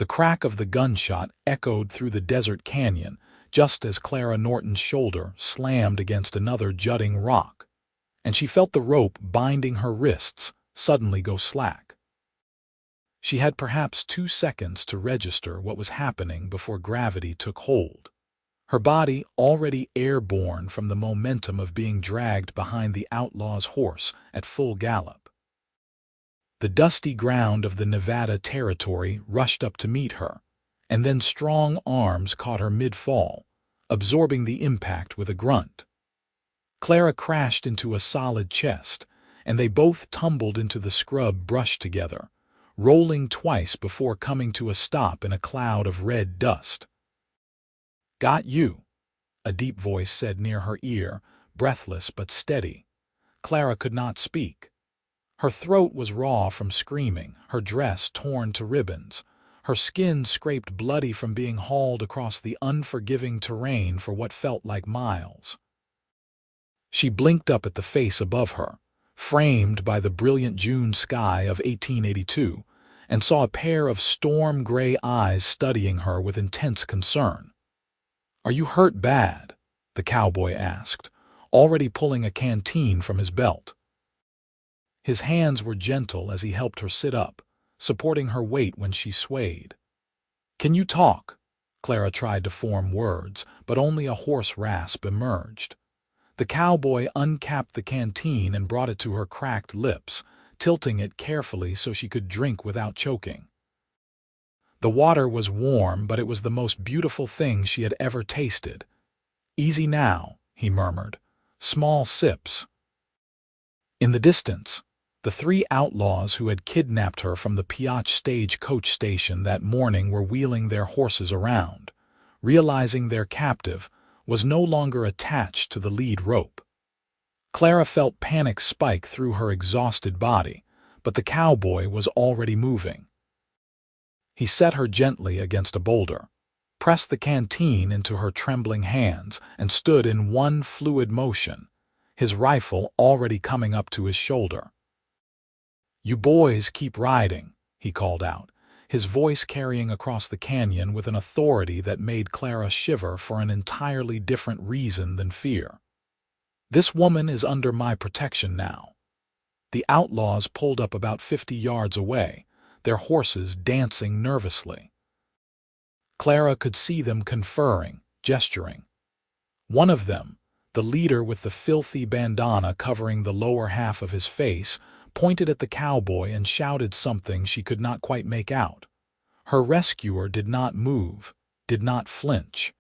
The crack of the gunshot echoed through the desert canyon just as Clara Norton's shoulder slammed against another jutting rock, and she felt the rope binding her wrists suddenly go slack. She had perhaps 2 seconds to register what was happening before gravity took hold. Her body already airborne from the momentum of being dragged behind the outlaw's horse at full gallop. The dusty ground of the Nevada territory rushed up to meet her, and then strong arms caught her mid-fall, absorbing the impact with a grunt. Clara crashed into a solid chest, and they both tumbled into the scrub brush together, rolling twice before coming to a stop in a cloud of red dust. "Got you," a deep voice said near her ear, breathless but steady. Clara could not speak. Her throat was raw from screaming, her dress torn to ribbons, her skin scraped bloody from being hauled across the unforgiving terrain for what felt like miles. She blinked up at the face above her, framed by the brilliant June sky of 1882, and saw a pair of storm-gray eyes studying her with intense concern. "Are you hurt bad?" the cowboy asked, already pulling a canteen from his belt. His hands were gentle as he helped her sit up, supporting her weight when she swayed. "Can you talk?" Clara tried to form words, but only a hoarse rasp emerged. The cowboy uncapped the canteen and brought it to her cracked lips, tilting it carefully so she could drink without choking. The water was warm, but it was the most beautiful thing she had ever tasted. "Easy now," he murmured. "Small sips." In the distance, the 3 outlaws who had kidnapped her from the Pioche stage-coach station that morning were wheeling their horses around, realizing their captive was no longer attached to the lead rope. Clara felt panic spike through her exhausted body, but the cowboy was already moving. He set her gently against a boulder, pressed the canteen into her trembling hands, and stood in one fluid motion, his rifle already coming up to his shoulder. "You boys keep riding," he called out, his voice carrying across the canyon with an authority that made Clara shiver for an entirely different reason than fear. "This woman is under my protection now." The outlaws pulled up about 50 yards away, their horses dancing nervously. Clara could see them conferring, gesturing. One of them, the leader with the filthy bandana covering the lower half of his face, pointed at the cowboy and shouted something she could not quite make out. Her rescuer did not move, did not flinch.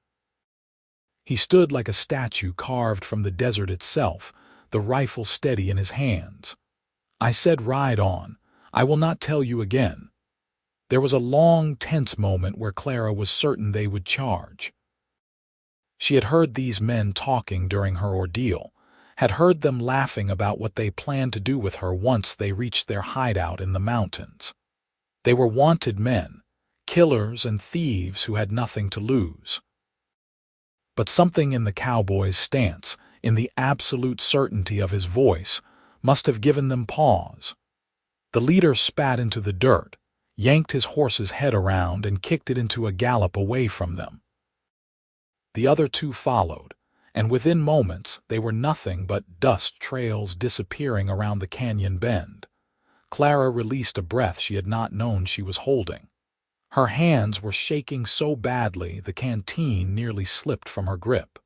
He stood like a statue carved from the desert itself, the rifle steady in his hands. "I said ride on. I will not tell you again." There was a long, tense moment where Clara was certain they would charge. She had heard these men talking during her ordeal, had heard them laughing about what they planned to do with her once they reached their hideout in the mountains. They were wanted men, killers and thieves who had nothing to lose. But something in the cowboy's stance, in the absolute certainty of his voice, must have given them pause. The leader spat into the dirt, yanked his horse's head around and kicked it into a gallop away from them. The other 2 followed, and within moments they were nothing but dust trails disappearing around the canyon bend. Clara released a breath she had not known she was holding. Her hands were shaking so badly the canteen nearly slipped from her grip.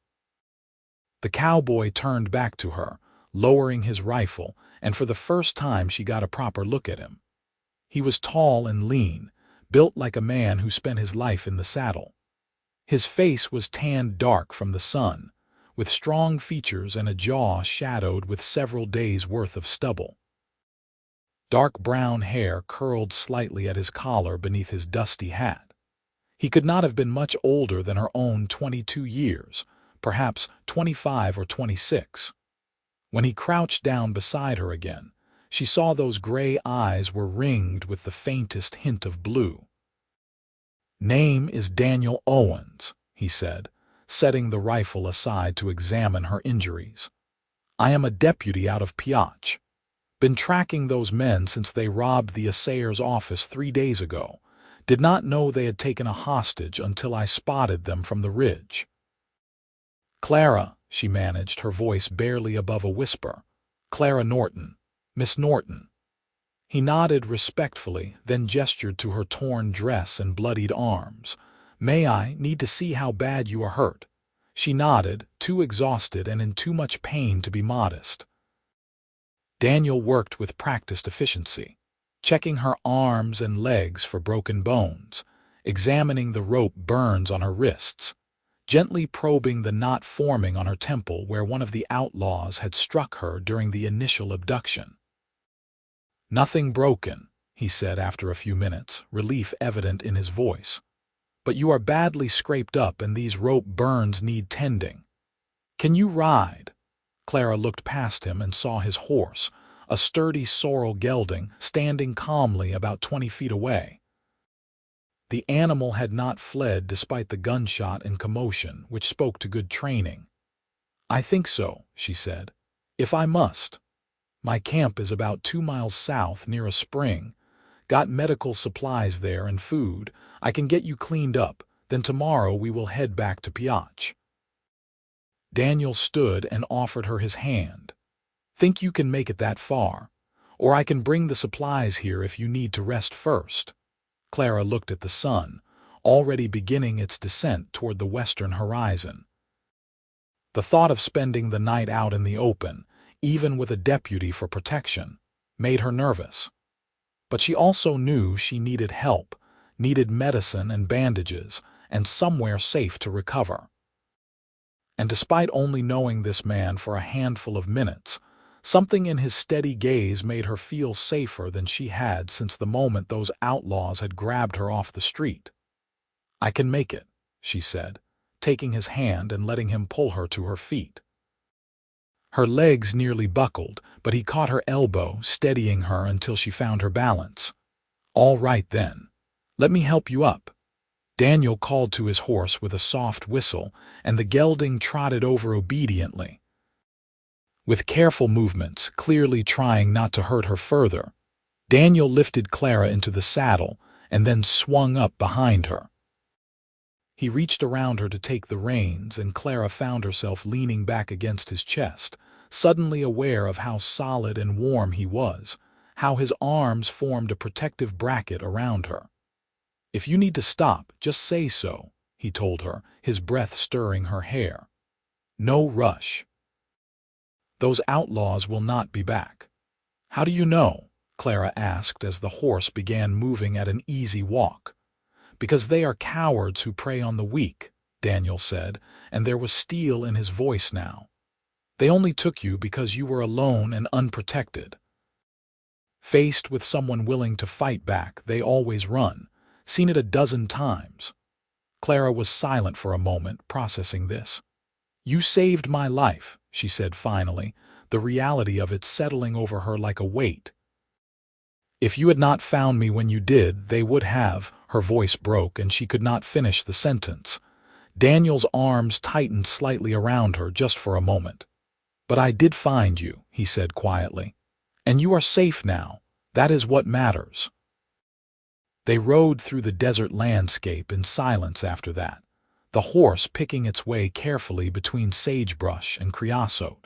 The cowboy turned back to her, lowering his rifle, and for the first time she got a proper look at him. He was tall and lean, built like a man who spent his life in the saddle. His face was tanned dark from the sun, with strong features and a jaw shadowed with several days' worth of stubble. Dark brown hair curled slightly at his collar beneath his dusty hat. He could not have been much older than her own 22 years, perhaps 25 or 26. When he crouched down beside her again, she saw those gray eyes were ringed with the faintest hint of blue. "Name is Daniel Owens," he said, setting the rifle aside to examine her injuries. "I am a deputy out of Pioche. Been tracking those men since they robbed the assayer's office 3 days ago. Did not know they had taken a hostage until I spotted them from the ridge. Clara, she managed, her voice barely above a whisper. Clara Norton. Miss Norton. He nodded respectfully, then gestured to her torn dress and bloodied arms. May I need to see how bad you are hurt? She nodded, too exhausted and in too much pain to be modest. Daniel worked with practiced efficiency, checking her arms and legs for broken bones, examining the rope burns on her wrists, gently probing the knot forming on her temple where one of the outlaws had struck her during the initial abduction. Nothing broken, he said after a few minutes, relief evident in his voice. But you are badly scraped up and these rope burns need tending. Can you ride? Clara looked past him and saw his horse, a sturdy sorrel gelding, standing calmly about 20 feet away. The animal had not fled despite the gunshot and commotion, which spoke to good training. I think so, she said. If I must. My camp is about 2 miles south near a spring. Got medical supplies there and food. I can get you cleaned up, then tomorrow we will head back to Pioche. Daniel stood and offered her his hand. Think you can make it that far? Or I can bring the supplies here if you need to rest first. Clara looked at the sun, already beginning its descent toward the western horizon. The thought of spending the night out in the open, even with a deputy for protection, made her nervous. But she also knew she needed help, needed medicine and bandages, and somewhere safe to recover. And despite only knowing this man for a handful of minutes, something in his steady gaze made her feel safer than she had since the moment those outlaws had grabbed her off the street. I can make it, she said, taking his hand and letting him pull her to her feet. Her legs nearly buckled, but he caught her elbow, steadying her until she found her balance. All right then. Let me help you up. Daniel called to his horse with a soft whistle, and the gelding trotted over obediently. With careful movements, clearly trying not to hurt her further, Daniel lifted Clara into the saddle and then swung up behind her. He reached around her to take the reins, and Clara found herself leaning back against his chest, suddenly aware of how solid and warm he was, how his arms formed a protective bracket around her. If you need to stop, just say so, he told her, his breath stirring her hair. No rush. Those outlaws will not be back. How do you know? Clara asked as the horse began moving at an easy walk. Because they are cowards who prey on the weak, Daniel said, and there was steel in his voice now. They only took you because you were alone and unprotected. Faced with someone willing to fight back, they always run. Seen it a dozen times. Clara was silent for a moment, processing this. You saved my life, she said finally, the reality of it settling over her like a weight. If you had not found me when you did, they would have. Her voice broke and she could not finish the sentence. Daniel's arms tightened slightly around her just for a moment. But I did find you, he said quietly. And you are safe now. That is what matters. They rode through the desert landscape in silence after that, the horse picking its way carefully between sagebrush and creosote.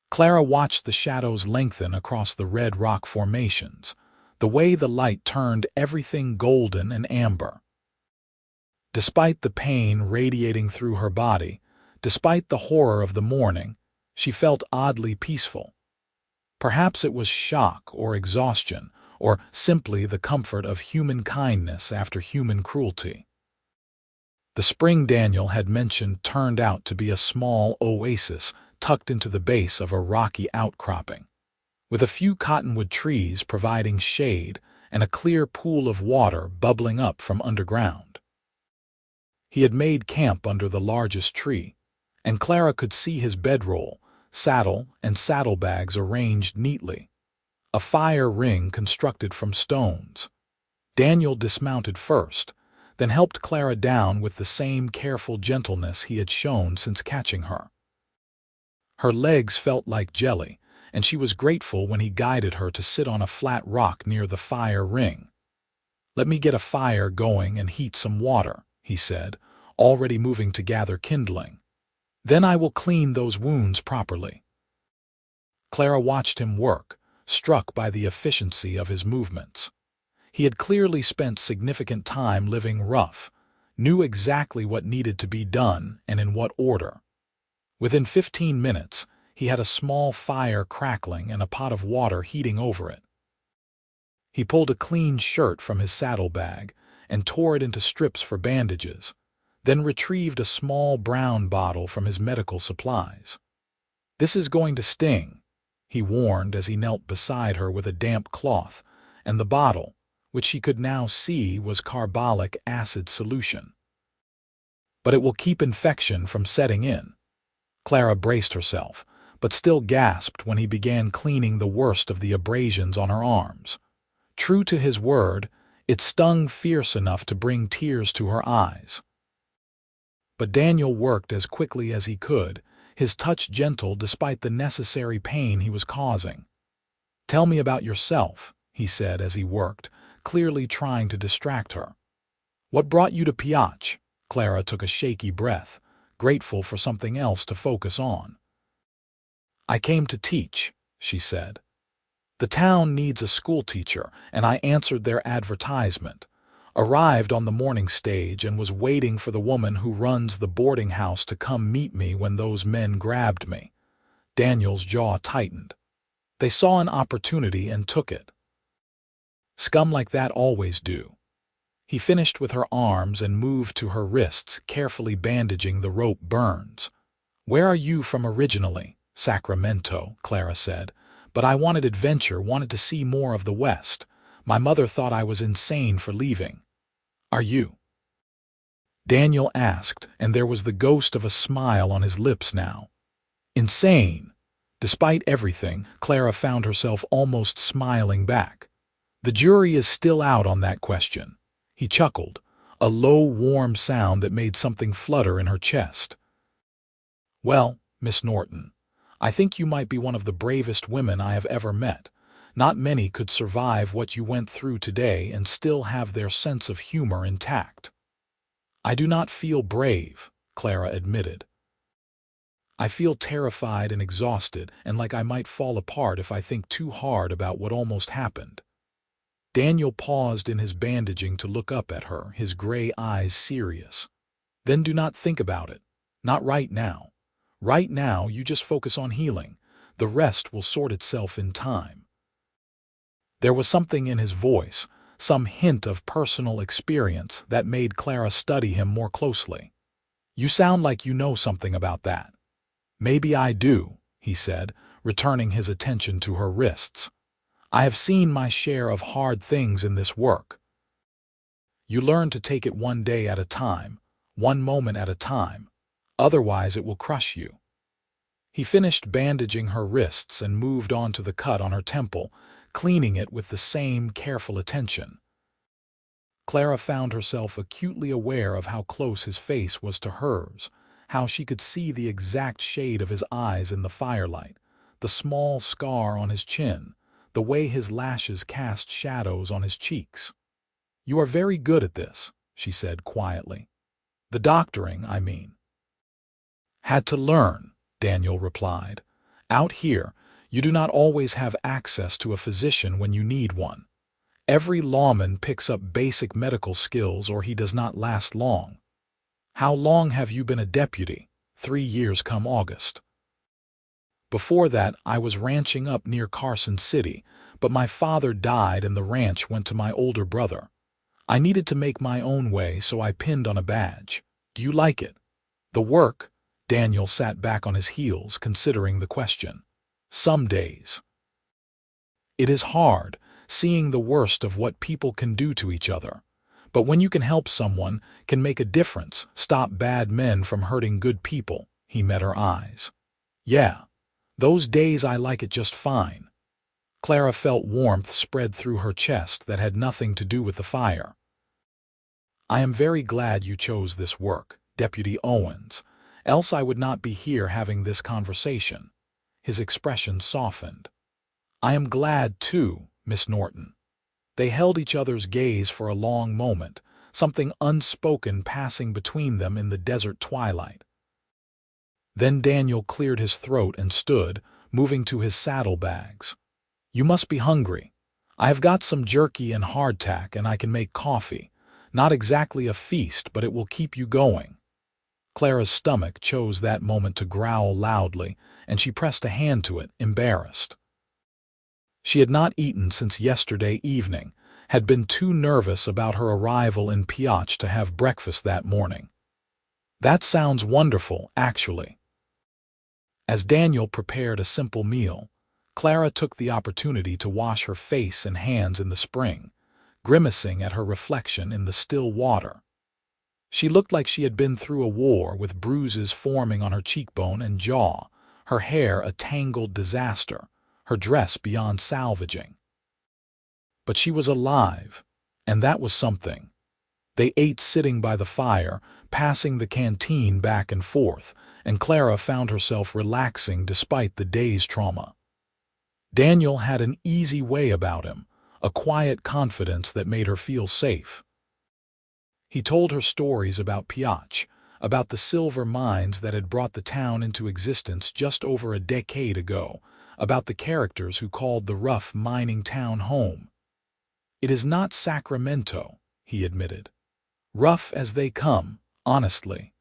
Clara watched the shadows lengthen across the red rock formations, the way the light turned everything golden and amber. Despite the pain radiating through her body, despite the horror of the morning, she felt oddly peaceful. Perhaps it was shock or exhaustion, or simply the comfort of human kindness after human cruelty. The spring Daniel had mentioned turned out to be a small oasis tucked into the base of a rocky outcropping, with a few cottonwood trees providing shade and a clear pool of water bubbling up from underground. He had made camp under the largest tree, and Clara could see his bedroll, saddle, and saddlebags arranged neatly, a fire ring constructed from stones. Daniel dismounted first, then helped Clara down with the same careful gentleness he had shown since catching her. Her legs felt like jelly, and she was grateful when he guided her to sit on a flat rock near the fire ring. "Let me get a fire going and heat some water," he said, already moving to gather kindling. "Then I will clean those wounds properly." Clara watched him work, struck by the efficiency of his movements. He had clearly spent significant time living rough, knew exactly what needed to be done and in what order. Within 15 minutes, he had a small fire crackling and a pot of water heating over it. He pulled a clean shirt from his saddlebag and tore it into strips for bandages, then retrieved a small brown bottle from his medical supplies. "This is going to sting," he warned as he knelt beside her with a damp cloth, and the bottle, which she could now see was carbolic acid solution. "But it will keep infection from setting in." Clara braced herself, but still gasped when he began cleaning the worst of the abrasions on her arms. True to his word, it stung fierce enough to bring tears to her eyes. But Daniel worked as quickly as he could, his touch gentle despite the necessary pain he was causing. "Tell me about yourself," he said as he worked, clearly trying to distract her. "What brought you to Pioche?" Clara took a shaky breath, grateful for something else to focus on. "I came to teach," she said. "The town needs a schoolteacher, and I answered their advertisement. Arrived on the morning stage and was waiting for the woman who runs the boarding house to come meet me when those men grabbed me." Daniel's jaw tightened. "They saw an opportunity and took it. Scum like that always do." He finished with her arms and moved to her wrists, carefully bandaging the rope burns. "Where are you from originally?" "Sacramento," Clara said. "But I wanted adventure, wanted to see more of the West. My mother thought I was insane for leaving." "Are you?" Daniel asked, and there was the ghost of a smile on his lips now. "Insane?" Despite everything, Clara found herself almost smiling back. "The jury is still out on that question." He chuckled, a low, warm sound that made something flutter in her chest. "Well, Miss Norton, I think you might be one of the bravest women I have ever met. Not many could survive what you went through today and still have their sense of humor intact." "I do not feel brave," Clara admitted. "I feel terrified and exhausted and like I might fall apart if I think too hard about what almost happened." Daniel paused in his bandaging to look up at her, his gray eyes serious. "Then do not think about it. Not right now. Right now, you just focus on healing. The rest will sort itself in time." There was something in his voice, some hint of personal experience that made Clara study him more closely. "You sound like you know something about that." "Maybe I do," he said, returning his attention to her wrists. "I have seen my share of hard things in this work. You learn to take it one day at a time, one moment at a time. Otherwise it will crush you." He finished bandaging her wrists and moved on to the cut on her temple, cleaning it with the same careful attention. Clara found herself acutely aware of how close his face was to hers, how she could see the exact shade of his eyes in the firelight, the small scar on his chin, the way his lashes cast shadows on his cheeks. "You are very good at this," she said quietly. "The doctoring, I mean." "Had to learn," Daniel replied. "Out here, you do not always have access to a physician when you need one. Every lawman picks up basic medical skills or he does not last long. How long have you been a deputy?" 3 years come August. "Before that, I was ranching up near Carson City, but my father died and the ranch went to my older brother. I needed to make my own way, so I pinned on a badge. Do you like it?" "The work?" Daniel sat back on his heels, considering the question. "Some days. It is hard, seeing the worst of what people can do to each other. But when you can help someone, can make a difference, stop bad men from hurting good people," he met her eyes. "Yeah. Those days I like it just fine." Clara felt warmth spread through her chest that had nothing to do with the fire. "I am very glad you chose this work, Deputy Owens, else I would not be here having this conversation." His expression softened. "I am glad, too, Miss Norton." They held each other's gaze for a long moment, something unspoken passing between them in the desert twilight. Then Daniel cleared his throat and stood, moving to his saddlebags. "You must be hungry. I have got some jerky and hardtack, and I can make coffee. Not exactly a feast, but it will keep you going." Clara's stomach chose that moment to growl loudly, and she pressed a hand to it, embarrassed. She had not eaten since yesterday evening, had been too nervous about her arrival in Pioche to have breakfast that morning. "That sounds wonderful, actually." As Daniel prepared a simple meal, Clara took the opportunity to wash her face and hands in the spring, grimacing at her reflection in the still water. She looked like she had been through a war, with bruises forming on her cheekbone and jaw, her hair a tangled disaster, her dress beyond salvaging. But she was alive, and that was something. They ate sitting by the fire, passing the canteen back and forth, and Clara found herself relaxing despite the day's trauma. Daniel had an easy way about him, a quiet confidence that made her feel safe. He told her stories about Pioche, about the silver mines that had brought the town into existence just over a decade ago, about the characters who called the rough mining town home. "It is not Sacramento," he admitted. "Rough as they come, honestly.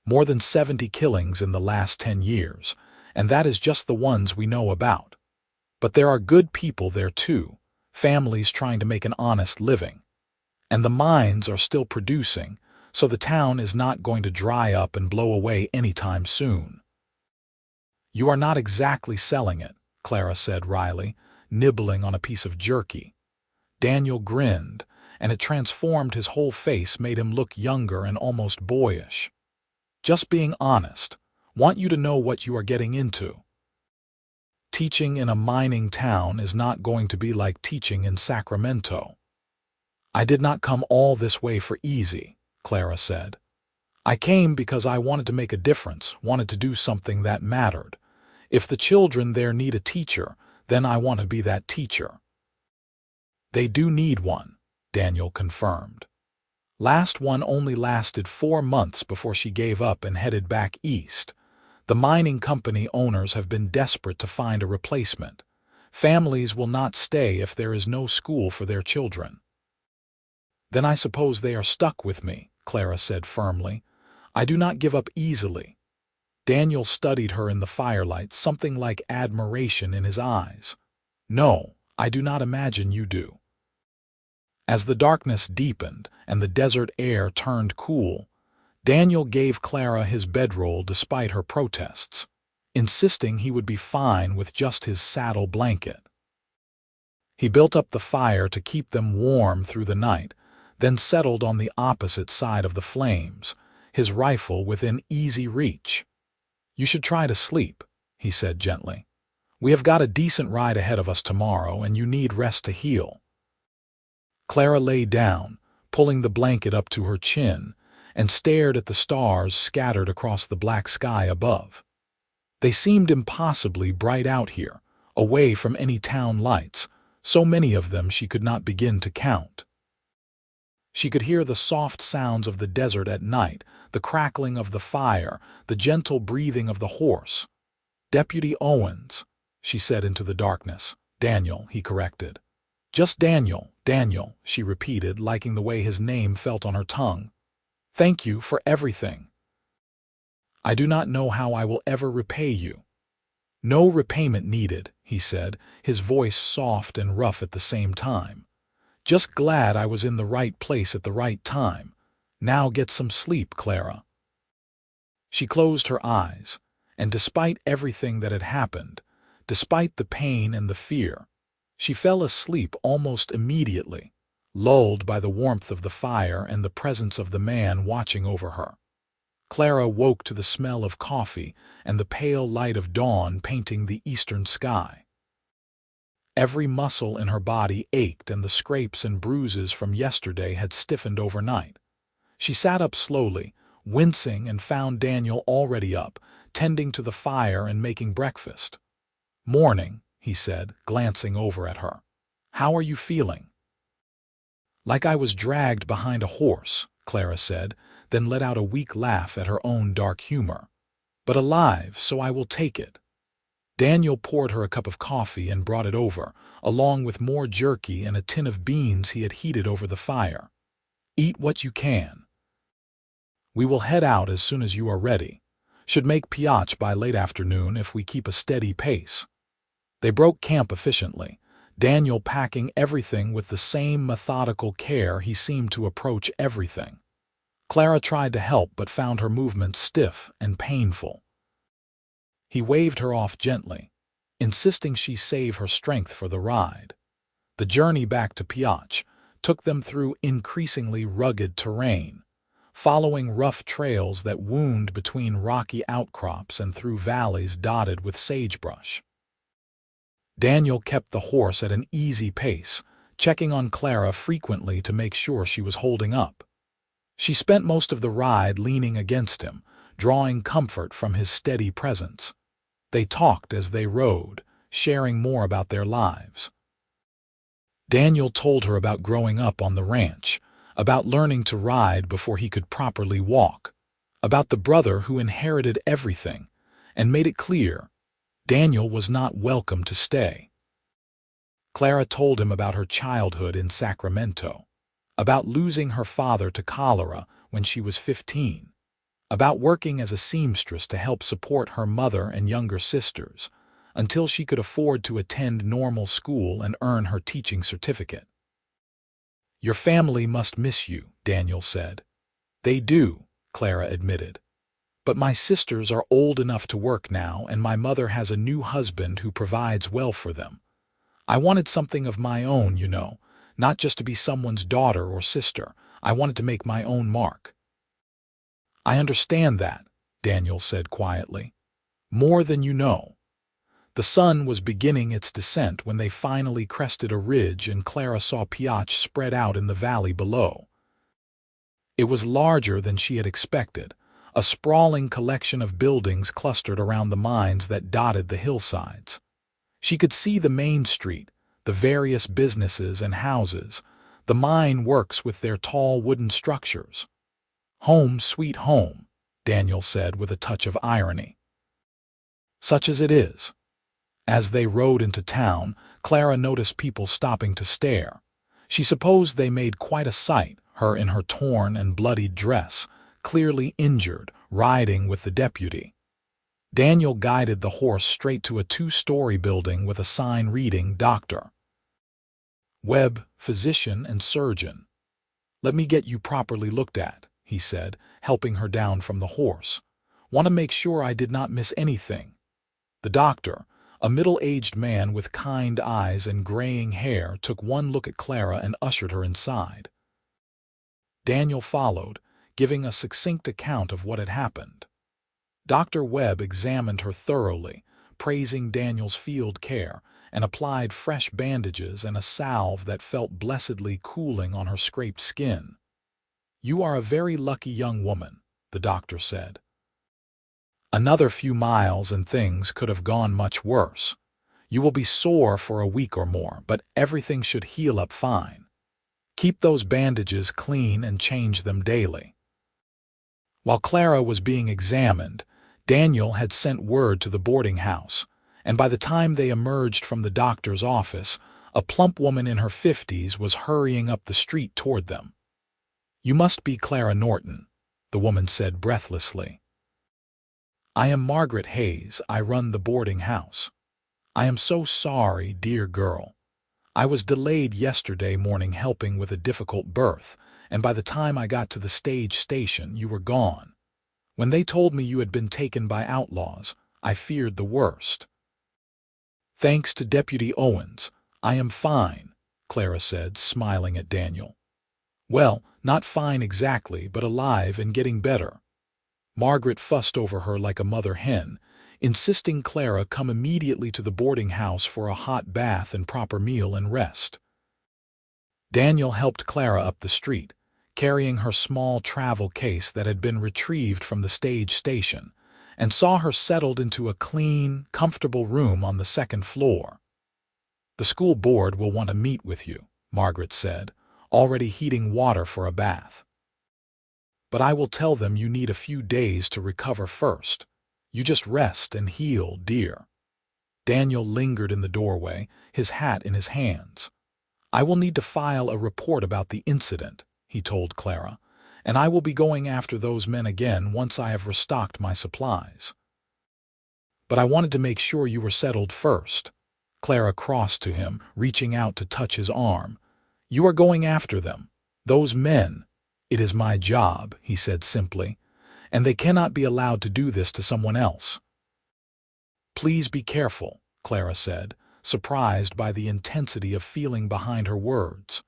More than 70 killings in the last 10 years, and that is just the ones we know about. But there are good people there too, families trying to make an honest living. And the mines are still producing, so the town is not going to dry up and blow away anytime soon." "You are not exactly selling it," Clara said wryly, nibbling on a piece of jerky. Daniel grinned, and it transformed his whole face, made him look younger and almost boyish. "Just being honest. Want you to know what you are getting into. Teaching in a mining town is not going to be like teaching in Sacramento." "I did not come all this way for easy," Clara said. "I came because I wanted to make a difference, wanted to do something that mattered. If the children there need a teacher, then I want to be that teacher." "They do need one," Daniel confirmed. "Last one only lasted 4 months before she gave up and headed back east. The mining company owners have been desperate to find a replacement. Families will not stay if there is no school for their children." "Then I suppose they are stuck with me," Clara said firmly. "I do not give up easily." Daniel studied her in the firelight, something like admiration in his eyes. "No, I do not imagine you do." As the darkness deepened and the desert air turned cool, Daniel gave Clara his bedroll despite her protests, insisting he would be fine with just his saddle blanket. He built up the fire to keep them warm through the night, then settled on the opposite side of the flames, his rifle within easy reach. "You should try to sleep," he said gently. "We have got a decent ride ahead of us tomorrow, and you need rest to heal." Clara lay down, pulling the blanket up to her chin, and stared at the stars scattered across the black sky above. They seemed impossibly bright out here, away from any town lights, so many of them she could not begin to count. She could hear the soft sounds of the desert at night, the crackling of the fire, the gentle breathing of the horse. "Deputy Owens," she said into the darkness. "Daniel," he corrected. "Just Daniel, Daniel," she repeated, liking the way his name felt on her tongue. "Thank you for everything. I do not know how I will ever repay you." "No repayment needed," he said, his voice soft and rough at the same time. "Just glad I was in the right place at the right time. Now get some sleep, Clara." She closed her eyes, and despite everything that had happened, despite the pain and the fear, she fell asleep almost immediately, lulled by the warmth of the fire and the presence of the man watching over her. Clara woke to the smell of coffee and the pale light of dawn painting the eastern sky. Every muscle in her body ached, and the scrapes and bruises from yesterday had stiffened overnight. She sat up slowly, wincing, and found Daniel already up, tending to the fire and making breakfast. "Morning," he said, glancing over at her. How are you feeling?" "Like I was dragged behind a horse," Clara said, then let out a weak laugh at her own dark humor. "But alive, so I will take it." Daniel poured her a cup of coffee and brought it over, along with more jerky and a tin of beans he had heated over the fire. "Eat what you can. We will head out as soon as you are ready. Should make Pioche by late afternoon if we keep a steady pace." They broke camp efficiently, Daniel packing everything with the same methodical care he seemed to approach everything. Clara tried to help but found her movements stiff and painful. He waved her off gently, insisting she save her strength for the ride. The journey back to Pioche took them through increasingly rugged terrain, following rough trails that wound between rocky outcrops and through valleys dotted with sagebrush. Daniel kept the horse at an easy pace, checking on Clara frequently to make sure she was holding up. She spent most of the ride leaning against him, drawing comfort from his steady presence. They talked as they rode, sharing more about their lives. Daniel told her about growing up on the ranch, about learning to ride before he could properly walk, about the brother who inherited everything, and made it clear Daniel was not welcome to stay. Clara told him about her childhood in Sacramento, about losing her father to cholera when she was 15, about working as a seamstress to help support her mother and younger sisters, until she could afford to attend normal school and earn her teaching certificate. "Your family must miss you," Daniel said. "They do," Clara admitted. "But my sisters are old enough to work now, and my mother has a new husband who provides well for them. I wanted something of my own, you know, not just to be someone's daughter or sister. I wanted to make my own mark." "I understand that," Daniel said quietly. "More than you know." The sun was beginning its descent when they finally crested a ridge and Clara saw Pioche spread out in the valley below. It was larger than she had expected, a sprawling collection of buildings clustered around the mines that dotted the hillsides. She could see the main street, the various businesses and houses, the mine works with their tall wooden structures. "Home, sweet home," Daniel said with a touch of irony. "Such as it is." As they rode into town, Clara noticed people stopping to stare. She supposed they made quite a sight, her in her torn and bloodied dress, clearly injured, riding with the deputy. Daniel guided the horse straight to a 2-story building with a sign reading Dr. Webb, physician and surgeon. "Let me get you properly looked at," he said, helping her down from the horse. "Want to make sure I did not miss anything." The doctor, a middle-aged man with kind eyes and graying hair, took one look at Clara and ushered her inside. Daniel followed, giving a succinct account of what had happened. Dr. Webb examined her thoroughly, praising Daniel's field care, and applied fresh bandages and a salve that felt blessedly cooling on her scraped skin. "You are a very lucky young woman," the doctor said. "Another few miles and things could have gone much worse. You will be sore for a week or more, but everything should heal up fine. Keep those bandages clean and change them daily." While Clara was being examined, Daniel had sent word to the boarding house, and by the time they emerged from the doctor's office, a plump woman in her 50s was hurrying up the street toward them. "You must be Clara Norton," the woman said breathlessly. "I am Margaret Hayes. I run the boarding house. I am so sorry, dear girl. I was delayed yesterday morning helping with a difficult birth, and by the time I got to the stage station, you were gone. When they told me you had been taken by outlaws, I feared the worst." "Thanks to Deputy Owens, I am fine," Clara said, smiling at Daniel. "Well, not fine exactly, but alive and getting better." Margaret fussed over her like a mother hen, insisting Clara come immediately to the boarding house for a hot bath and proper meal and rest. Daniel helped Clara up the street, carrying her small travel case that had been retrieved from the stage station, and saw her settled into a clean, comfortable room on the second floor. The school board will want to meet with you, Margaret said, already heating water for a bath. But I will tell them you need a few days to recover first. You just rest and heal, dear. Daniel lingered in the doorway, his hat in his hands. I will need to file a report about the incident, he told Clara, and I will be going after those men again once I have restocked my supplies. But I wanted to make sure you were settled first. Clara crossed to him, reaching out to touch his arm. You are going after them. Those men. It is my job, he said simply, and they cannot be allowed to do this to someone else. Please be careful, Clara said, surprised by the intensity of feeling behind her words.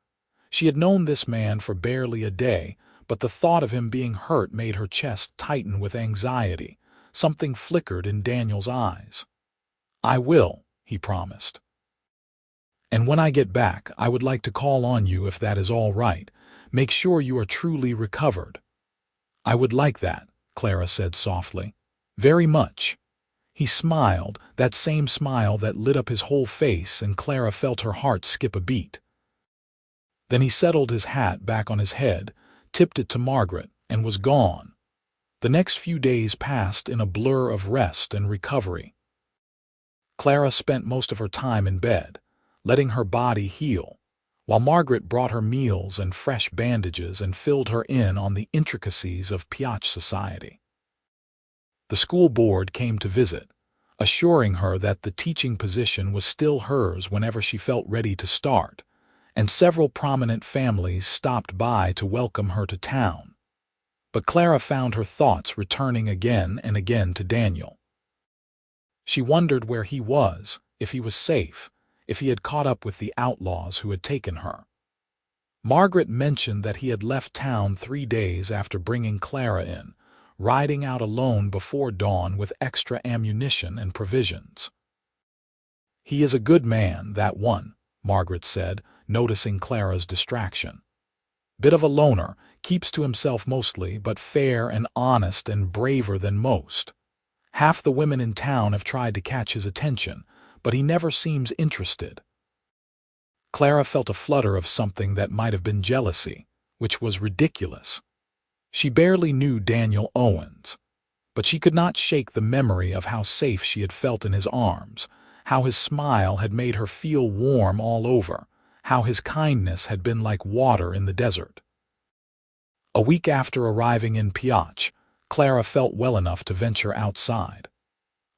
She had known this man for barely a day, but the thought of him being hurt made her chest tighten with anxiety. Something flickered in Daniel's eyes. I will, he promised. And when I get back, I would like to call on you if that is all right. Make sure you are truly recovered. I would like that, Clara said softly. Very much. He smiled, that same smile that lit up his whole face, and Clara felt her heart skip a beat. Then he settled his hat back on his head, tipped it to Margaret, and was gone. The next few days passed in a blur of rest and recovery. Clara spent most of her time in bed, letting her body heal, while Margaret brought her meals and fresh bandages and filled her in on the intricacies of Pioche society. The school board came to visit, assuring her that the teaching position was still hers whenever she felt ready to start, and several prominent families stopped by to welcome her to town. But Clara found her thoughts returning again and again to Daniel. She wondered where he was, if he was safe, if he had caught up with the outlaws who had taken her. Margaret mentioned that he had left town 3 days after bringing Clara in, riding out alone before dawn with extra ammunition and provisions. He is a good man, that one, Margaret said, noticing Clara's distraction. Bit of a loner, keeps to himself mostly, but fair and honest and braver than most. Half the women in town have tried to catch his attention, but he never seems interested. Clara felt a flutter of something that might have been jealousy, which was ridiculous. She barely knew Daniel Owens, but she could not shake the memory of how safe she had felt in his arms, how his smile had made her feel warm all over, how his kindness had been like water in the desert. A week after arriving in Pioche, Clara felt well enough to venture outside.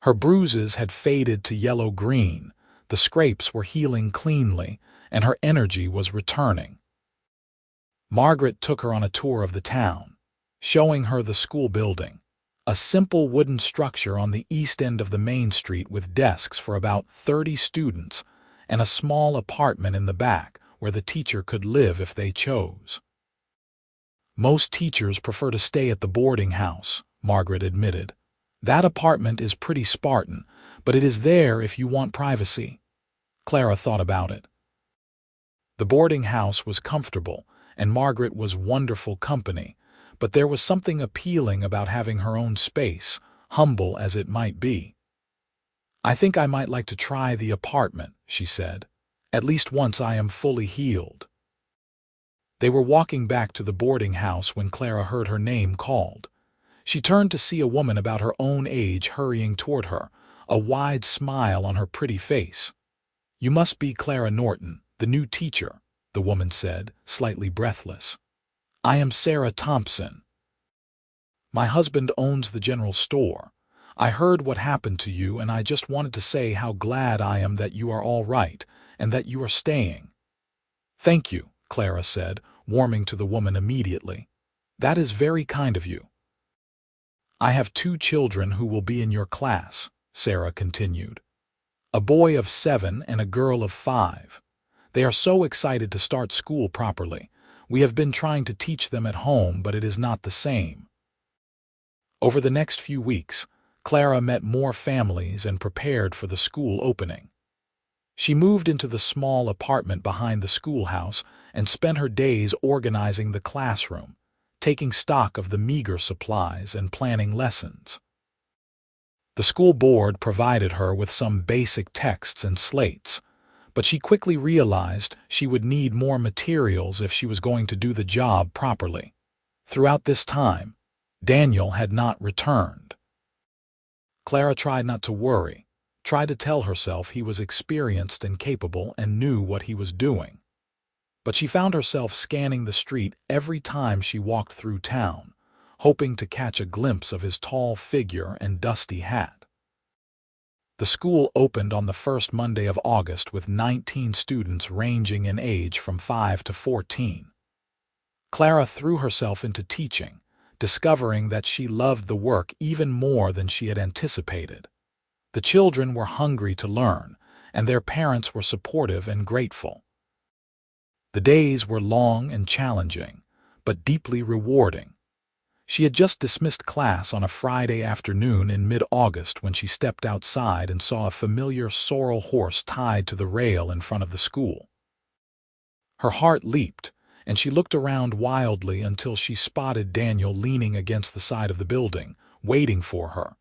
Her bruises had faded to yellow-green, the scrapes were healing cleanly, and her energy was returning. Margaret took her on a tour of the town, showing her the school building, a simple wooden structure on the east end of the main street with desks for about 30 students and a small apartment in the back where the teacher could live if they chose. Most teachers prefer to stay at the boarding house, Margaret admitted. That apartment is pretty Spartan, but it is there if you want privacy. Clara thought about it. The boarding house was comfortable, and Margaret was wonderful company, but there was something appealing about having her own space, humble as it might be. I think I might like to try the apartment, she said. At least once I am fully healed. They were walking back to the boarding house when Clara heard her name called. She turned to see a woman about her own age hurrying toward her, a wide smile on her pretty face. You must be Clara Norton, the new teacher, the woman said, slightly breathless. I am Sarah Thompson. My husband owns the general store. I heard what happened to you, and I just wanted to say how glad I am that you are all right and that you are staying. Thank you, Clara said, warming to the woman immediately. That is very kind of you. I have 2 children who will be in your class, Sarah continued. A boy of 7 and a girl of 5. They are so excited to start school properly. We have been trying to teach them at home, but it is not the same. Over the next few weeks, Clara met more families and prepared for the school opening. She moved into the small apartment behind the schoolhouse and spent her days organizing the classroom, taking stock of the meager supplies and planning lessons. The school board provided her with some basic texts and slates, but she quickly realized she would need more materials if she was going to do the job properly. Throughout this time, Daniel had not returned. Clara tried not to worry, tried to tell herself he was experienced and capable and knew what he was doing. But she found herself scanning the street every time she walked through town, hoping to catch a glimpse of his tall figure and dusty hat. The school opened on the first Monday of August with 19 students ranging in age from 5 to 14. Clara threw herself into teaching, discovering that she loved the work even more than she had anticipated. The children were hungry to learn, and their parents were supportive and grateful. The days were long and challenging, but deeply rewarding. She had just dismissed class on a Friday afternoon in mid-August when she stepped outside and saw a familiar sorrel horse tied to the rail in front of the school. Her heart leaped, and she looked around wildly until she spotted Daniel leaning against the side of the building, waiting for her.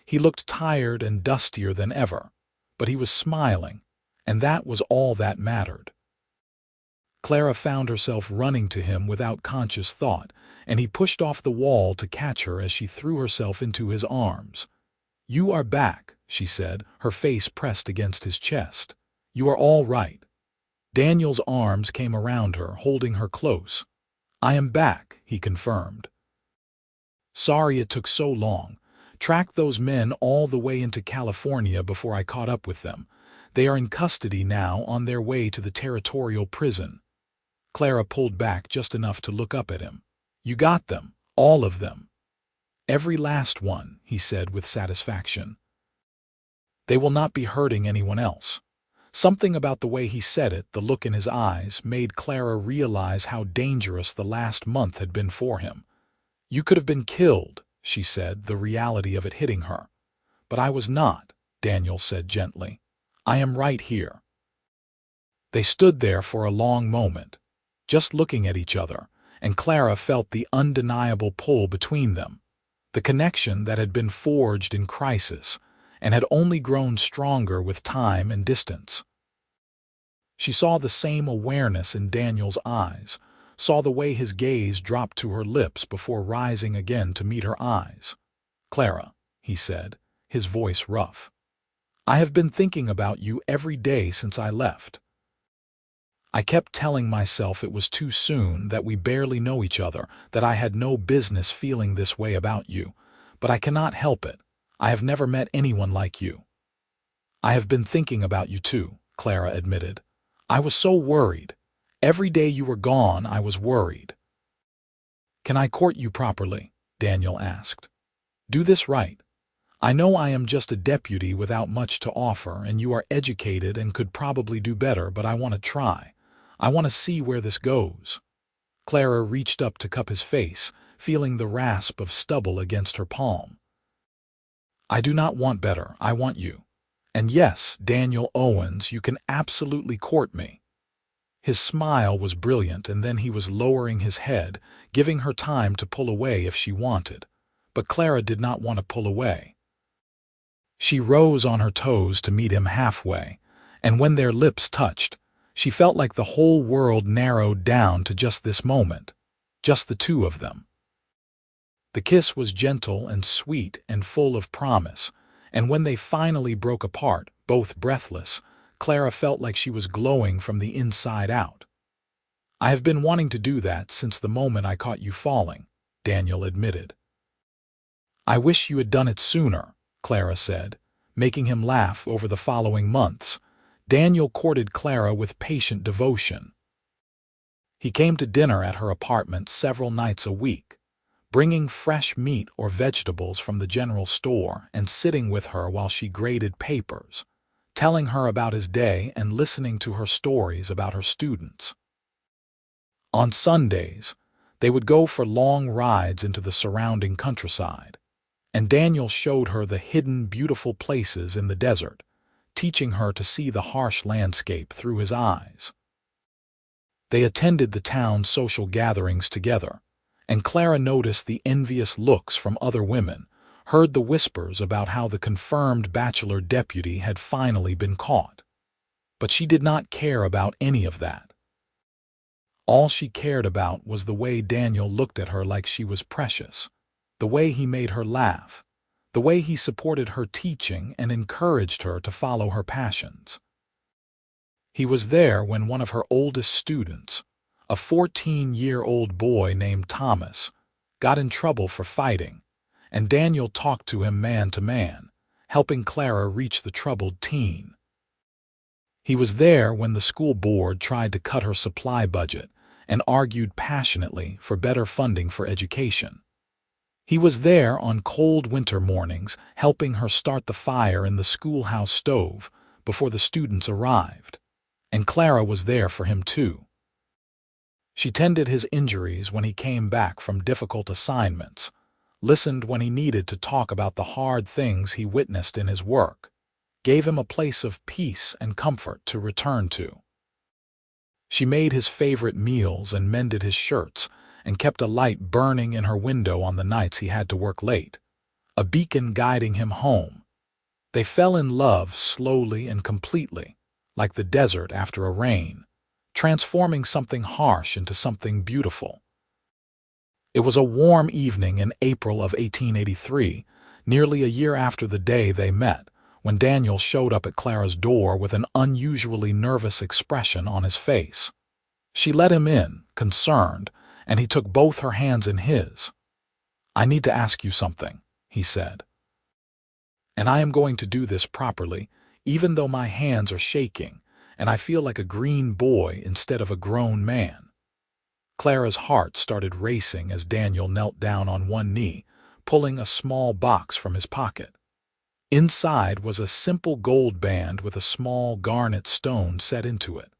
He looked tired and dustier than ever, but he was smiling, and that was all that mattered. Clara found herself running to him without conscious thought, and he pushed off the wall to catch her as she threw herself into his arms. "You are back," she said, her face pressed against his chest. "You are all right." Daniel's arms came around her, holding her close. "I am back," he confirmed. "Sorry it took so long. Tracked those men all the way into California before I caught up with them. They are in custody now on their way to the territorial prison." Clara pulled back just enough to look up at him. "You got them, all of them." "Every last one," he said with satisfaction. "They will not be hurting anyone else." Something about the way he said it, the look in his eyes, made Clara realize how dangerous the last month had been for him. "You could have been killed," she said, the reality of it hitting her. "But I was not," Daniel said gently. "I am right here." They stood there for a long moment, just looking at each other, and Clara felt the undeniable pull between them, the connection that had been forged in crisis and had only grown stronger with time and distance. She saw the same awareness in Daniel's eyes, saw the way his gaze dropped to her lips before rising again to meet her eyes. "Clara," he said, his voice rough, "I have been thinking about you every day since I left. I kept telling myself it was too soon, that we barely know each other, that I had no business feeling this way about you, but I cannot help it. I have never met anyone like you." "I have been thinking about you too," Clara admitted. "I was so worried. Every day you were gone, I was worried." "Can I court you properly?" Daniel asked. "Do this right. I know I am just a deputy without much to offer, and you are educated and could probably do better, but I want to try. I want to see where this goes." Clara reached up to cup his face, feeling the rasp of stubble against her palm. "I do not want better, I want you. And yes, Daniel Owens, you can absolutely court me." His smile was brilliant, and then he was lowering his head, giving her time to pull away if she wanted. But Clara did not want to pull away. She rose on her toes to meet him halfway, and when their lips touched, she felt like the whole world narrowed down to just this moment, just the two of them. The kiss was gentle and sweet and full of promise, and when they finally broke apart, both breathless, Clara felt like she was glowing from the inside out. "I have been wanting to do that since the moment I caught you falling," Daniel admitted. "I wish you had done it sooner," Clara said, making him laugh. Over the following months, Daniel courted Clara with patient devotion. He came to dinner at her apartment several nights a week, bringing fresh meat or vegetables from the general store and sitting with her while she graded papers, telling her about his day and listening to her stories about her students. On Sundays, they would go for long rides into the surrounding countryside, and Daniel showed her the hidden, beautiful places in the desert, teaching her to see the harsh landscape through his eyes. They attended the town's social gatherings together, and Clara noticed the envious looks from other women, heard the whispers about how the confirmed bachelor deputy had finally been caught. But she did not care about any of that. All she cared about was the way Daniel looked at her like she was precious, the way he made her laugh, the way he supported her teaching and encouraged her to follow her passions. He was there when one of her oldest students, a 14-year-old boy named Thomas, got in trouble for fighting, and Daniel talked to him man to man, helping Clara reach the troubled teen. He was there when the school board tried to cut her supply budget and argued passionately for better funding for education. He was there on cold winter mornings helping her start the fire in the schoolhouse stove before the students arrived, and Clara was there for him too. She tended his injuries when he came back from difficult assignments, listened when he needed to talk about the hard things he witnessed in his work, gave him a place of peace and comfort to return to. She made his favorite meals and mended his shirts and kept a light burning in her window on the nights he had to work late, a beacon guiding him home. They fell in love slowly and completely, like the desert after a rain, transforming something harsh into something beautiful. It was a warm evening in April of 1883, nearly a year after the day they met, when Daniel showed up at Clara's door with an unusually nervous expression on his face. She let him in, concerned, and he took both her hands in his. "I need to ask you something," he said. "And I am going to do this properly, even though my hands are shaking, and I feel like a green boy instead of a grown man." Clara's heart started racing as Daniel knelt down on one knee, pulling a small box from his pocket. Inside was a simple gold band with a small garnet stone set into it.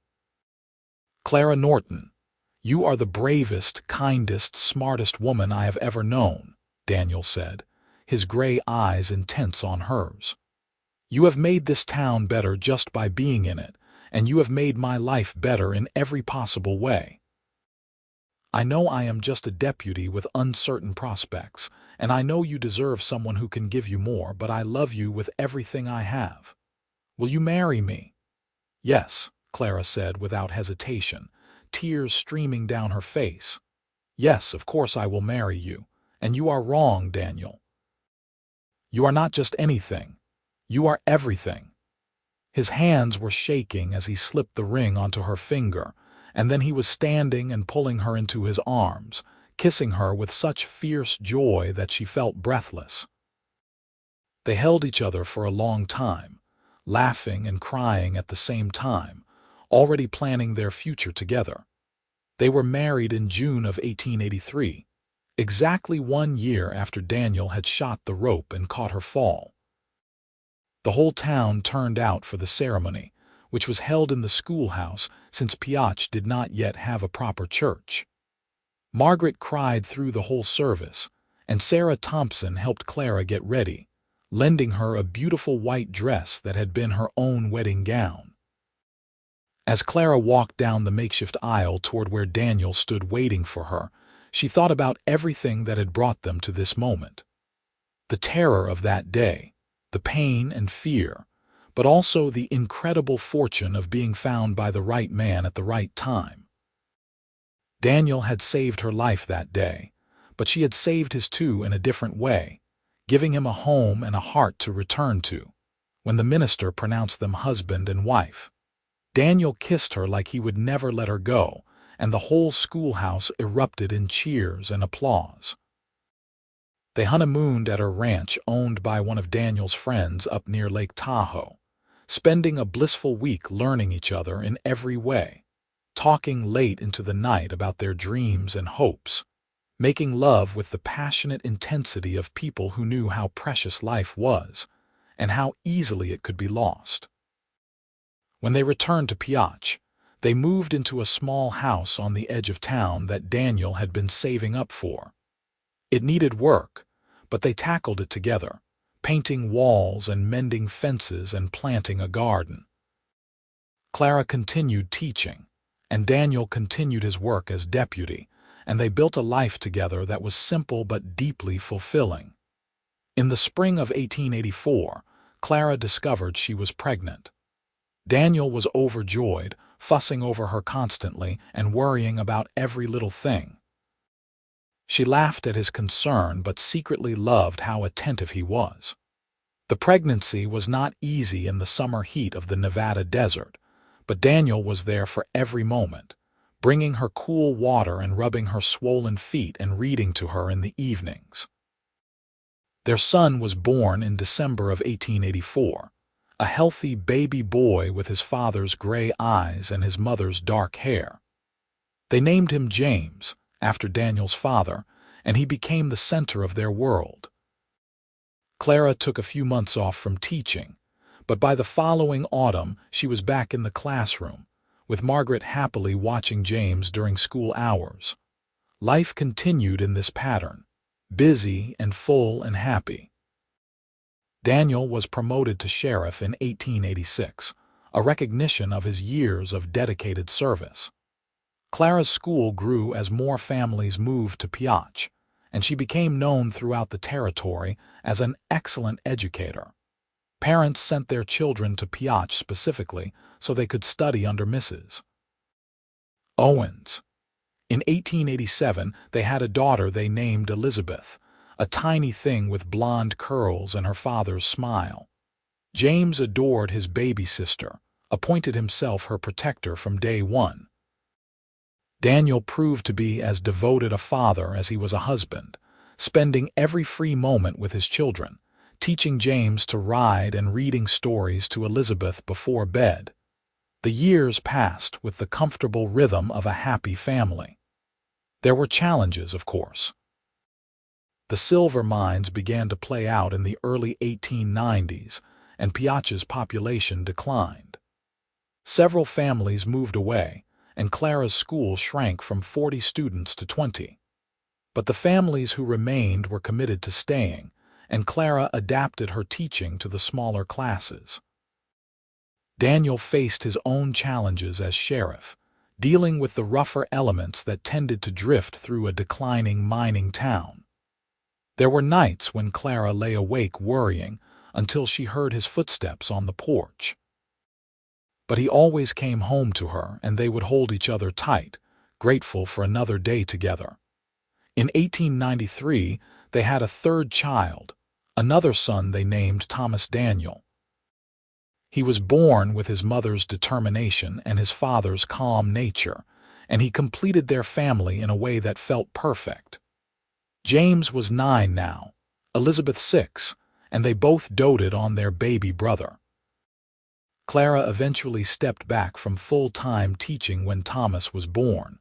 "Clara Norton, you are the bravest, kindest, smartest woman I have ever known," Daniel said, his gray eyes intense on hers. "You have made this town better just by being in it, and you have made my life better in every possible way. I know I am just a deputy with uncertain prospects, and I know you deserve someone who can give you more, but I love you with everything I have. Will you marry me?" "Yes," Clara said without hesitation, tears streaming down her face. "Yes, of course I will marry you, and you are wrong, Daniel. You are not just anything. You are everything." His hands were shaking as he slipped the ring onto her finger, and then he was standing and pulling her into his arms, kissing her with such fierce joy that she felt breathless. They held each other for a long time, laughing and crying at the same time, already planning their future together. They were married in June of 1883, exactly 1 year after Daniel had shot the rope and caught her fall. The whole town turned out for the ceremony, which was held in the schoolhouse since Pioche did not yet have a proper church. Margaret cried through the whole service, and Sarah Thompson helped Clara get ready, lending her a beautiful white dress that had been her own wedding gown. As Clara walked down the makeshift aisle toward where Daniel stood waiting for her, she thought about everything that had brought them to this moment. The terror of that day, the pain and fear, but also the incredible fortune of being found by the right man at the right time. Daniel had saved her life that day, but she had saved his too in a different way, giving him a home and a heart to return to. When the minister pronounced them husband and wife, Daniel kissed her like he would never let her go, and the whole schoolhouse erupted in cheers and applause. They honeymooned at a ranch owned by one of Daniel's friends up near Lake Tahoe, spending a blissful week learning each other in every way, talking late into the night about their dreams and hopes, making love with the passionate intensity of people who knew how precious life was and how easily it could be lost. When they returned to Pioche, they moved into a small house on the edge of town that Daniel had been saving up for. It needed work, but they tackled it together, painting walls and mending fences and planting a garden. Clara continued teaching, and Daniel continued his work as deputy, and they built a life together that was simple but deeply fulfilling. In the spring of 1884, Clara discovered she was pregnant. Daniel was overjoyed, fussing over her constantly and worrying about every little thing. She laughed at his concern but secretly loved how attentive he was. The pregnancy was not easy in the summer heat of the Nevada desert, but Daniel was there for every moment, bringing her cool water and rubbing her swollen feet and reading to her in the evenings. Their son was born in December of 1884, a healthy baby boy with his father's gray eyes and his mother's dark hair. They named him James, after Daniel's father, and he became the center of their world. Clara took a few months off from teaching, but by the following autumn she was back in the classroom, with Margaret happily watching James during school hours. Life continued in this pattern, busy and full and happy. Daniel was promoted to sheriff in 1886, a recognition of his years of dedicated service. Clara's school grew as more families moved to Pioche, and she became known throughout the territory as an excellent educator. Parents sent their children to Pioche specifically so they could study under Mrs. Owens. In 1887, they had a daughter they named Elizabeth, a tiny thing with blonde curls and her father's smile. James adored his baby sister, appointed himself her protector from day one. Daniel proved to be as devoted a father as he was a husband, spending every free moment with his children, teaching James to ride and reading stories to Elizabeth before bed. The years passed with the comfortable rhythm of a happy family. There were challenges, of course. The silver mines began to play out in the early 1890s, and Pioche's population declined. Several families moved away, and Clara's school shrank from 40 students to 20. But the families who remained were committed to staying, and Clara adapted her teaching to the smaller classes. Daniel faced his own challenges as sheriff, dealing with the rougher elements that tended to drift through a declining mining town. There were nights when Clara lay awake worrying until she heard his footsteps on the porch. But he always came home to her, and they would hold each other tight, grateful for another day together. In 1893, they had a third child, another son they named Thomas Daniel. He was born with his mother's determination and his father's calm nature, and he completed their family in a way that felt perfect. James was 9 now, Elizabeth 6, and they both doted on their baby brother. Clara eventually stepped back from full-time teaching when Thomas was born,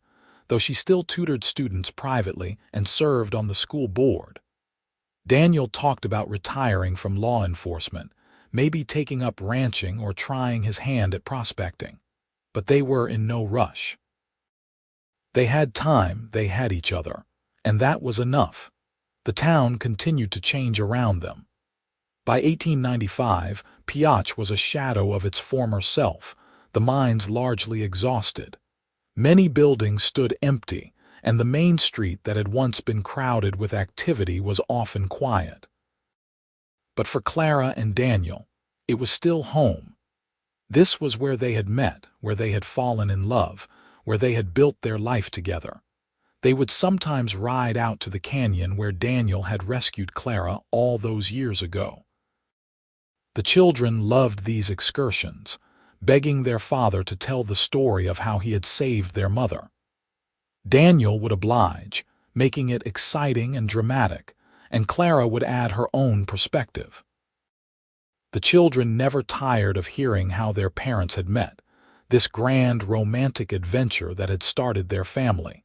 though she still tutored students privately and served on the school board. Daniel talked about retiring from law enforcement, maybe taking up ranching or trying his hand at prospecting, but they were in no rush. They had time, they had each other, and that was enough. The town continued to change around them. By 1895, Pioche was a shadow of its former self, the mines largely exhausted. Many buildings stood empty, and the main street that had once been crowded with activity was often quiet. But for Clara and Daniel, it was still home. This was where they had met, where they had fallen in love, where they had built their life together. They would sometimes ride out to the canyon where Daniel had rescued Clara all those years ago. The children loved these excursions, begging their father to tell the story of how he had saved their mother. Daniel would oblige, making it exciting and dramatic, and Clara would add her own perspective. The children never tired of hearing how their parents had met, this grand romantic adventure that had started their family.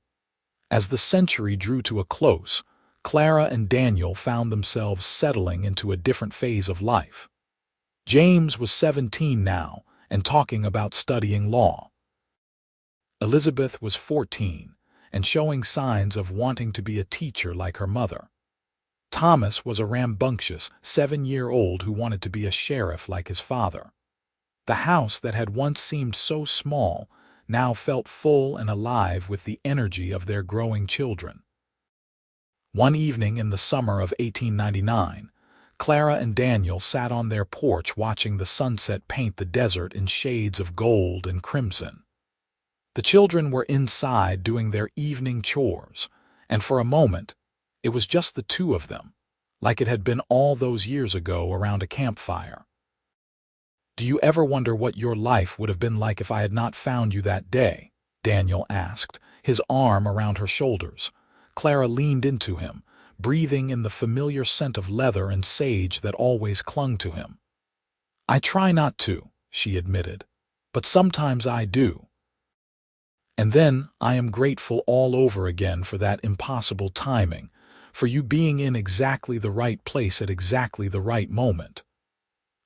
As the century drew to a close, Clara and Daniel found themselves settling into a different phase of life. James was 17 now and talking about studying law. Elizabeth was 14 and showing signs of wanting to be a teacher like her mother. Thomas was a rambunctious 7-year-old who wanted to be a sheriff like his father. The house that had once seemed so small now felt full and alive with the energy of their growing children. One evening in the summer of 1899, Clara and Daniel sat on their porch watching the sunset paint the desert in shades of gold and crimson. The children were inside doing their evening chores, and for a moment, it was just the two of them, like it had been all those years ago around a campfire. "Do you ever wonder what your life would have been like if I had not found you that day?" Daniel asked, his arm around her shoulders. Clara leaned into him, breathing in the familiar scent of leather and sage that always clung to him. "I try not to," she admitted, "but sometimes I do. And then I am grateful all over again for that impossible timing, for you being in exactly the right place at exactly the right moment."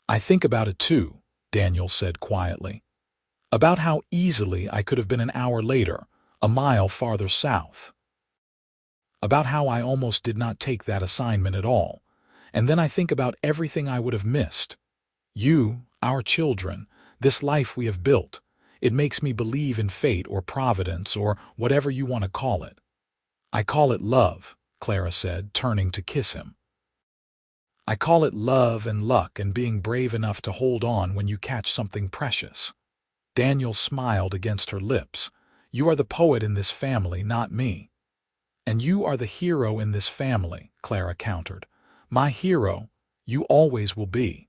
"I think about it too," Daniel said quietly. "About how easily I could have been an hour later, a mile farther south. About how I almost did not take that assignment at all. And then I think about everything I would have missed. You, our children, this life we have built. It makes me believe in fate or providence or whatever you want to call it." "I call it love," Clara said, turning to kiss him. "I call it love and luck and being brave enough to hold on when you catch something precious." Daniel smiled against her lips. "You are the poet in this family, not me." "And you are the hero in this family," Clara countered. "My hero, you always will be."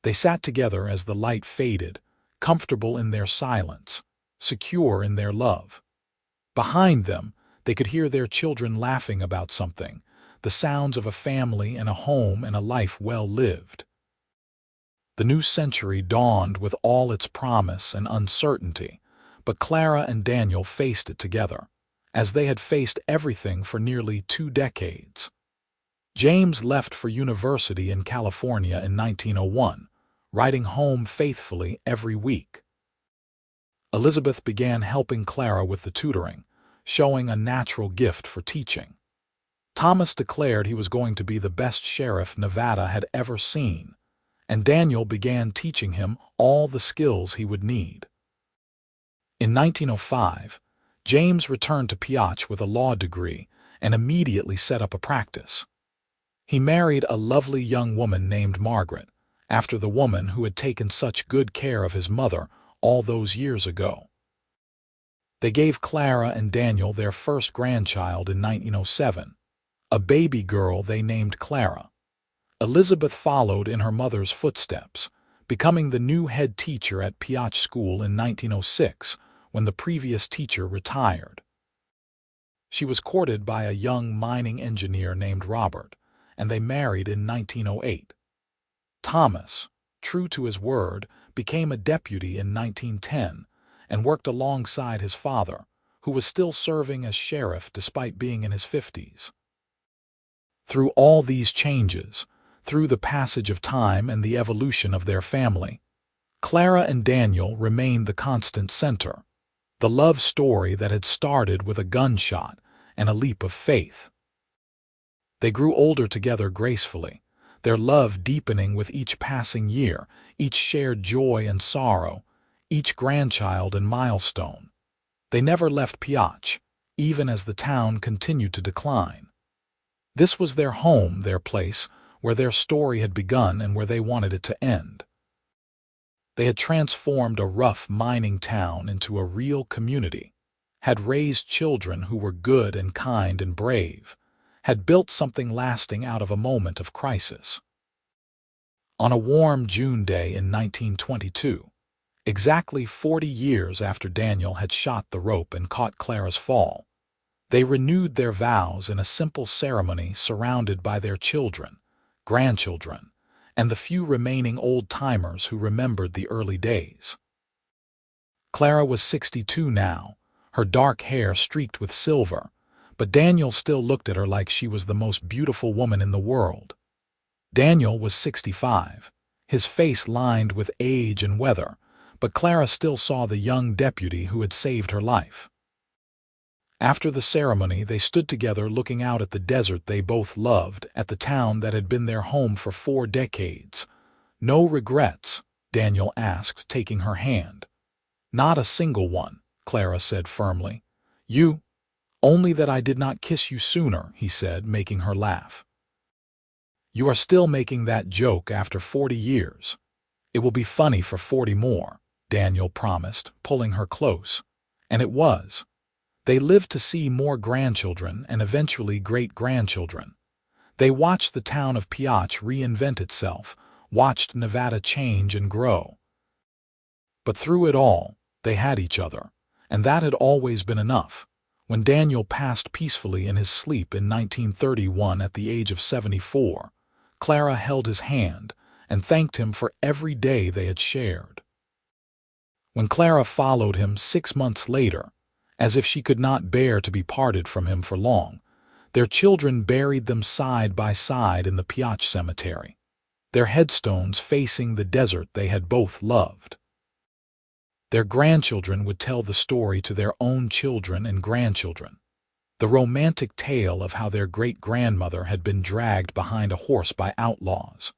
They sat together as the light faded, comfortable in their silence, secure in their love. Behind them, they could hear their children laughing about something, the sounds of a family and a home and a life well lived. The new century dawned with all its promise and uncertainty, but Clara and Daniel faced it together, as they had faced everything for nearly 2 decades. James left for university in California in 1901, writing home faithfully every week. Elizabeth began helping Clara with the tutoring, showing a natural gift for teaching. Thomas declared he was going to be the best sheriff Nevada had ever seen, and Daniel began teaching him all the skills he would need. In 1905, James returned to Pioche with a law degree and immediately set up a practice. He married a lovely young woman named Margaret, after the woman who had taken such good care of his mother all those years ago. They gave Clara and Daniel their first grandchild in 1907, a baby girl they named Clara. Elizabeth followed in her mother's footsteps, becoming the new head teacher at Pioche School in 1906 when the previous teacher retired. She was courted by a young mining engineer named Robert, and they married in 1908. Thomas, true to his word, became a deputy in 1910 and worked alongside his father, who was still serving as sheriff despite being in his 50s. Through all these changes, through the passage of time and the evolution of their family, Clara and Daniel remained the constant center, the love story that had started with a gunshot and a leap of faith. They grew older together gracefully, their love deepening with each passing year, each shared joy and sorrow, each grandchild and milestone. They never left Pioche, even as the town continued to decline. This was their home, their place, where their story had begun and where they wanted it to end. They had transformed a rough mining town into a real community, had raised children who were good and kind and brave, had built something lasting out of a moment of crisis. On a warm June day in 1922, exactly 40 years after Daniel had shot the rope and caught Clara's fall, they renewed their vows in a simple ceremony surrounded by their children, grandchildren, and the few remaining old-timers who remembered the early days. Clara was 62 now, her dark hair streaked with silver, but Daniel still looked at her like she was the most beautiful woman in the world. Daniel was 65, his face lined with age and weather, but Clara still saw the young deputy who had saved her life. After the ceremony, they stood together looking out at the desert they both loved, at the town that had been their home for 4 decades. "No regrets?" Daniel asked, taking her hand. "Not a single one," Clara said firmly. "You? Only that I did not kiss you sooner," he said, making her laugh. You are still making that joke after 40 years. It will be funny for 40 more, Daniel promised, pulling her close. And it was. They lived to see more grandchildren and eventually great-grandchildren. They watched the town of Pioche reinvent itself, watched Nevada change and grow. But through it all, they had each other, and that had always been enough. When Daniel passed peacefully in his sleep in 1931 at the age of 74, Clara held his hand and thanked him for every day they had shared. When Clara followed him 6 months later, as if she could not bear to be parted from him for long, their children buried them side by side in the Pioche cemetery, their headstones facing the desert they had both loved. Their grandchildren would tell the story to their own children and grandchildren, the romantic tale of how their great-grandmother had been dragged behind a horse by outlaws,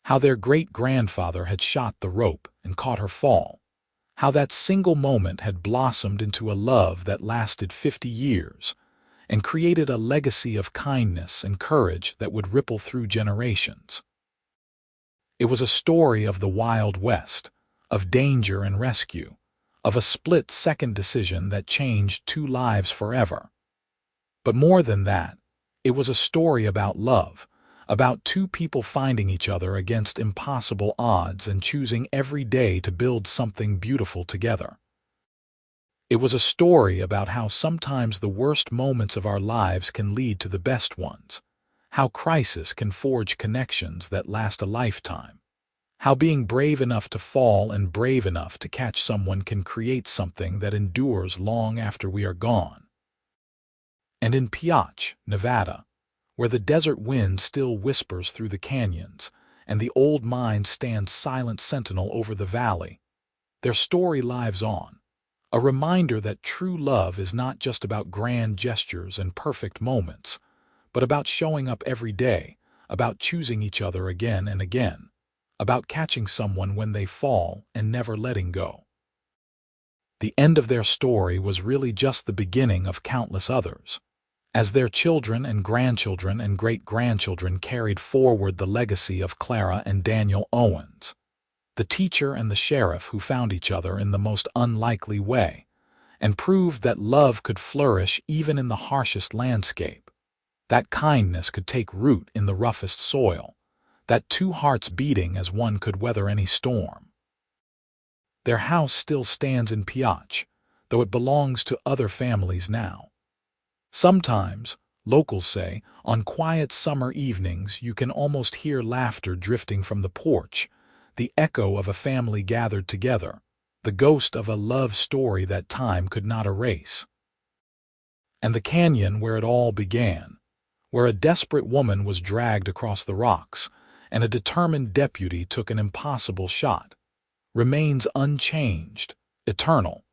how their great-grandfather had shot the rope and caught her fall, how that single moment had blossomed into a love that lasted 50 years and created a legacy of kindness and courage that would ripple through generations. It was a story of the Wild West, of danger and rescue, of a split-second decision that changed 2 lives forever. But more than that, it was a story about love, about 2 people finding each other against impossible odds and choosing every day to build something beautiful together. It was a story about how sometimes the worst moments of our lives can lead to the best ones, how crisis can forge connections that last a lifetime, how being brave enough to fall and brave enough to catch someone can create something that endures long after we are gone. And in Pioche, Nevada, where the desert wind still whispers through the canyons and the old mine stands silent sentinel over the valley, their story lives on, a reminder that true love is not just about grand gestures and perfect moments, but about showing up every day, about choosing each other again and again, about catching someone when they fall and never letting go. The end of their story was really just the beginning of countless others, as their children and grandchildren and great-grandchildren carried forward the legacy of Clara and Daniel Owens, the teacher and the sheriff who found each other in the most unlikely way, and proved that love could flourish even in the harshest landscape, that kindness could take root in the roughest soil, that 2 hearts beating as one could weather any storm. Their house still stands in Pioche, though it belongs to other families now. Sometimes, locals say, on quiet summer evenings you can almost hear laughter drifting from the porch, the echo of a family gathered together, the ghost of a love story that time could not erase. And the canyon where it all began, where a desperate woman was dragged across the rocks and a determined deputy took an impossible shot, remains unchanged, eternal,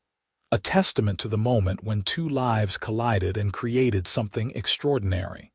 a testament to the moment when 2 lives collided and created something extraordinary.